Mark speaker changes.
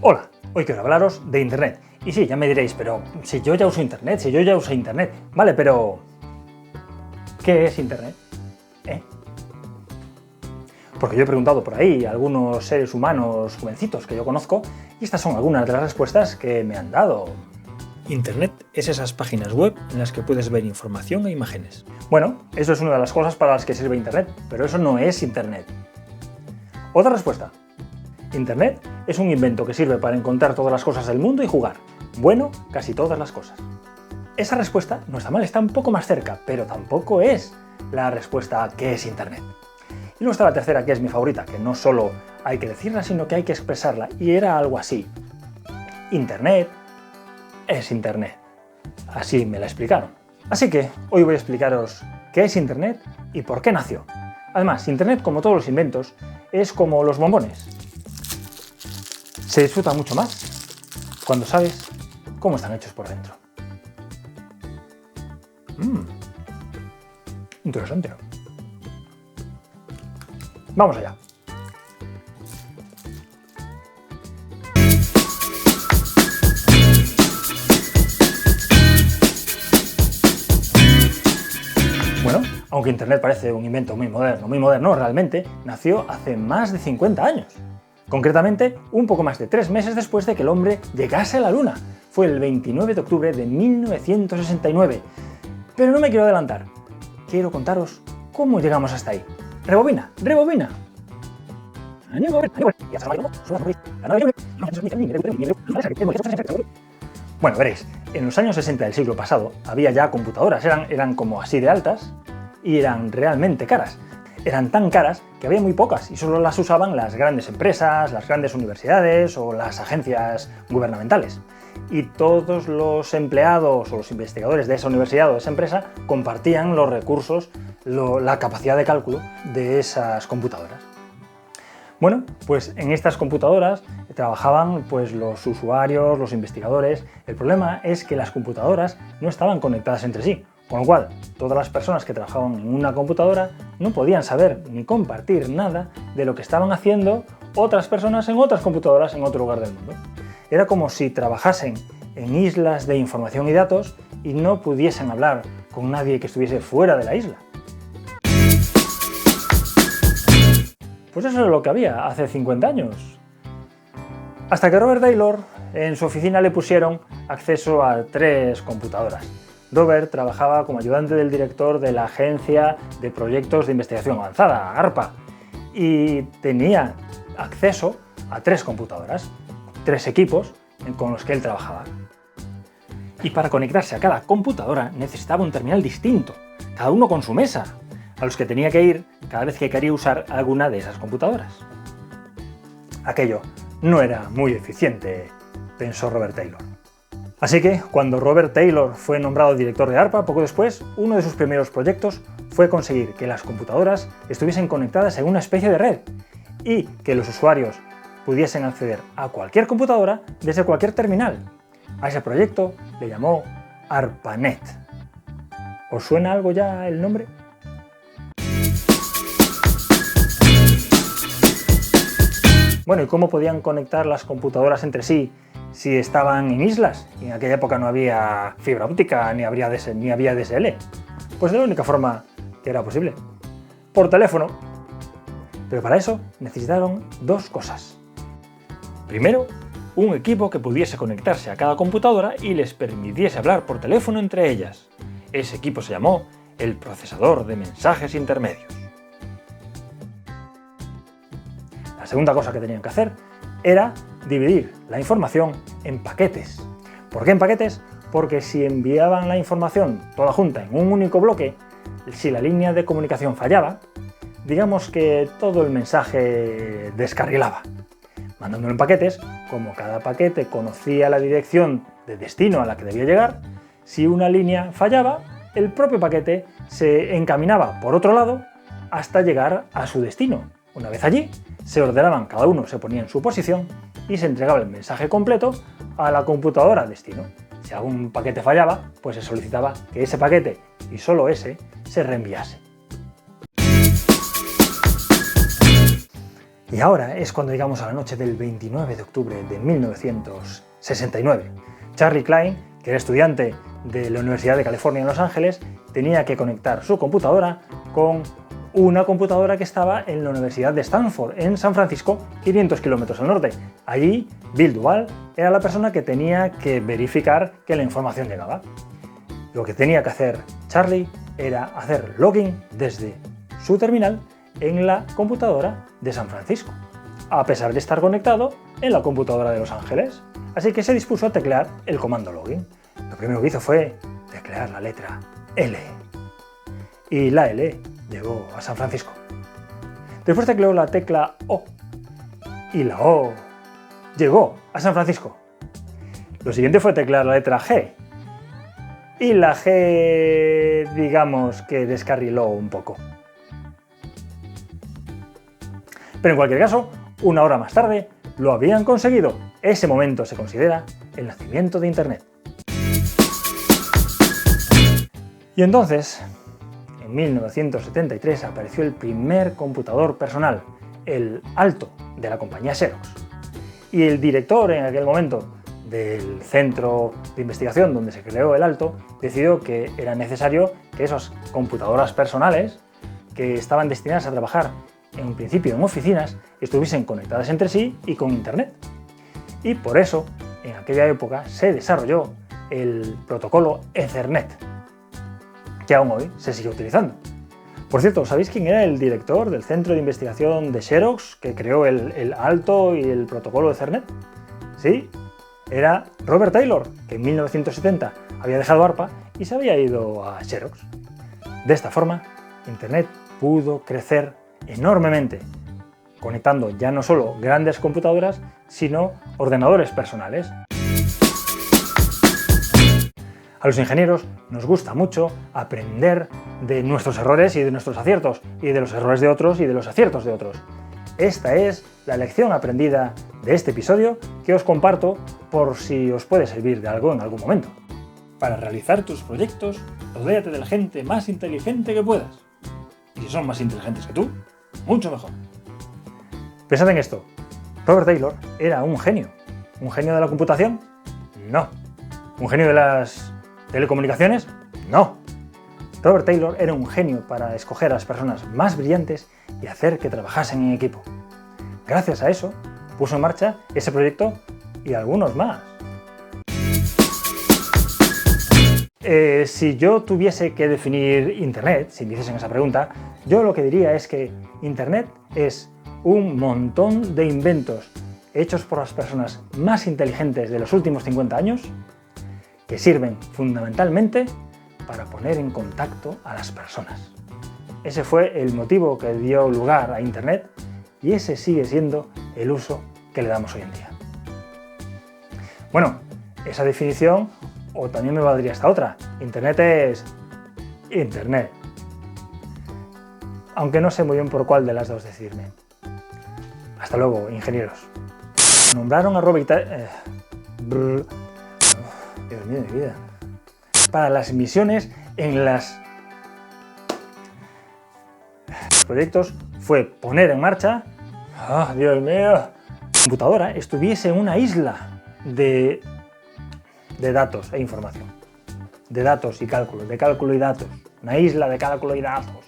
Speaker 1: Hola, hoy quiero hablaros de Internet. Y sí, ya me diréis, pero si yo ya uso Internet, si yo ya uso Internet. Vale, pero ¿qué es Internet? Porque yo he preguntado por ahí a algunos seres humanos jovencitos que yo conozco y estas son algunas de las respuestas que me han dado.
Speaker 2: Internet es esas páginas web en las que puedes ver información e imágenes.
Speaker 1: Bueno, eso es una de las cosas para las que sirve Internet, pero eso no es Internet. Otra respuesta. Internet es un invento que sirve para encontrar todas las cosas del mundo y jugar. Bueno, casi todas las cosas. Esa respuesta no está mal, está un poco más cerca, pero tampoco es la respuesta a qué es Internet. Y luego está la tercera, que es mi favorita, que no solo hay que decirla, sino que hay que expresarla, y era algo así. Internet es Internet. Así me la explicaron. Así que hoy voy a explicaros qué es Internet y por qué nació. Además, Internet, como todos los inventos, es como los bombones. Se disfruta mucho más cuando sabes cómo están hechos por dentro. Interesante. Vamos allá. Bueno, aunque Internet parece un invento muy moderno realmente, nació hace más de 50 años. Concretamente, un poco más de 3 meses después de que el hombre llegase a la Luna. Fue el 29 de octubre de 1969. Pero no me quiero adelantar. Quiero contaros cómo llegamos hasta ahí. ¡Rebobina! ¡Rebobina! Bueno, veréis, en los años 60 del siglo pasado había ya computadoras, eran como así de altas y eran realmente caras. Eran tan caras que había muy pocas y solo las usaban las grandes empresas, las grandes universidades o las agencias gubernamentales. Y todos los empleados o los investigadores de esa universidad o de esa empresa compartían los recursos, la capacidad de cálculo de esas computadoras. Bueno, pues en estas computadoras trabajaban pues, los usuarios, los investigadores. El problema es que las computadoras no estaban conectadas entre sí, con lo cual todas las personas que trabajaban en una computadora no podían saber ni compartir nada de lo que estaban haciendo otras personas en otras computadoras en otro lugar del mundo. Era como si trabajasen en islas de información y datos y no pudiesen hablar con nadie que estuviese fuera de la isla. Pues eso es lo que había hace 50 años. Hasta que Robert Taylor en su oficina le pusieron acceso a 3 computadoras. Robert trabajaba como ayudante del director de la Agencia de Proyectos de Investigación Avanzada, ARPA, y tenía acceso a 3 computadoras, 3 equipos con los que él trabajaba. Y para conectarse a cada computadora necesitaba un terminal distinto, cada uno con su mesa, a los que tenía que ir cada vez que quería usar alguna de esas computadoras. Aquello no era muy eficiente, pensó Robert Taylor. Así que, cuando Robert Taylor fue nombrado director de ARPA, poco después, uno de sus primeros proyectos fue conseguir que las computadoras estuviesen conectadas en una especie de red y que los usuarios pudiesen acceder a cualquier computadora desde cualquier terminal. A ese proyecto le llamó ARPANET. ¿Os suena algo ya el nombre? Bueno, ¿y cómo podían conectar las computadoras entre sí si estaban en islas? Y en aquella época no había fibra óptica ni había DSL. Pues de la única forma que era posible. Por teléfono. Pero para eso necesitaron 2 cosas. Primero, un equipo que pudiese conectarse a cada computadora y les permitiese hablar por teléfono entre ellas. Ese equipo se llamó el procesador de mensajes intermedios. La segunda cosa que tenían que hacer era dividir la información en paquetes. ¿Por qué en paquetes? Porque si enviaban la información toda junta en un único bloque, si la línea de comunicación fallaba, digamos que todo el mensaje descarrilaba. Mandándolo en paquetes, como cada paquete conocía la dirección de destino a la que debía llegar, si una línea fallaba, el propio paquete se encaminaba por otro lado hasta llegar a su destino. Una vez allí, se ordenaban, cada uno se ponía en su posición y se entregaba el mensaje completo a la computadora destino. Si algún paquete fallaba, pues se solicitaba que ese paquete, y solo ese, se reenviase. Y ahora es cuando llegamos a la noche del 29 de octubre de 1969. Charlie Klein, que era estudiante de la Universidad de California en Los Ángeles, tenía que conectar su computadora con una computadora que estaba en la Universidad de Stanford, en San Francisco, 500 kilómetros al norte. Allí, Bill Duval era la persona que tenía que verificar que la información llegaba. Lo que tenía que hacer Charlie era hacer login desde su terminal en la computadora de San Francisco, a pesar de estar conectado en la computadora de Los Ángeles. Así que se dispuso a teclear el comando login. Lo primero que hizo fue teclear la letra L. Y la L llegó a San Francisco. Después tecleó la tecla O. Y la O llegó a San Francisco. Lo siguiente fue teclear la letra G. Y la G, digamos que descarriló un poco. Pero en cualquier caso, una hora más tarde, lo habían conseguido. Ese momento se considera el nacimiento de Internet. Y entonces, en 1973 apareció el primer computador personal, el Alto, de la compañía Xerox. Y el director en aquel momento del centro de investigación donde se creó el Alto decidió que era necesario que esas computadoras personales, que estaban destinadas a trabajar en un principio en oficinas, estuviesen conectadas entre sí y con Internet. Y por eso, en aquella época, se desarrolló el protocolo Ethernet, que aún hoy se sigue utilizando. Por cierto, ¿sabéis quién era el director del centro de investigación de Xerox que creó el Alto y el protocolo Ethernet? Sí, era Robert Taylor, que en 1970 había dejado ARPA y se había ido a Xerox. De esta forma, Internet pudo crecer enormemente, conectando ya no solo grandes computadoras, sino ordenadores personales. A los ingenieros nos gusta mucho aprender de nuestros errores y de nuestros aciertos, y de los errores de otros y de los aciertos de otros. Esta es la lección aprendida de este episodio que os comparto por si os puede servir de algo en algún momento.
Speaker 2: Para realizar tus proyectos, rodéate de la gente más inteligente que puedas. Y si son más inteligentes que tú, mucho mejor.
Speaker 1: Pensad en esto. Robert Taylor era un genio. ¿Un genio de la computación? No. ¿Un genio de las telecomunicaciones? No. Robert Taylor era un genio para escoger a las personas más brillantes y hacer que trabajasen en equipo. Gracias a eso, puso en marcha ese proyecto y algunos más. Si yo tuviese que definir Internet, si me hiciesen esa pregunta, yo lo que diría es que Internet es un montón de inventos hechos por las personas más inteligentes de los últimos 50 años que sirven fundamentalmente para poner en contacto a las personas. Ese fue el motivo que dio lugar a Internet y ese sigue siendo el uso que le damos hoy en día. Bueno, esa definición, o también me valdría esta otra. Internet es Internet. Aunque no sé muy bien por cuál de las dos decidirme. Hasta luego, ingenieros. Nombraron a Robert Dios mío de vida. Para las misiones en los proyectos fue poner en marcha, Dios mío, la computadora estuviese en una isla de datos e información. De datos y cálculo, de cálculo y datos. Una isla de cálculo y datos.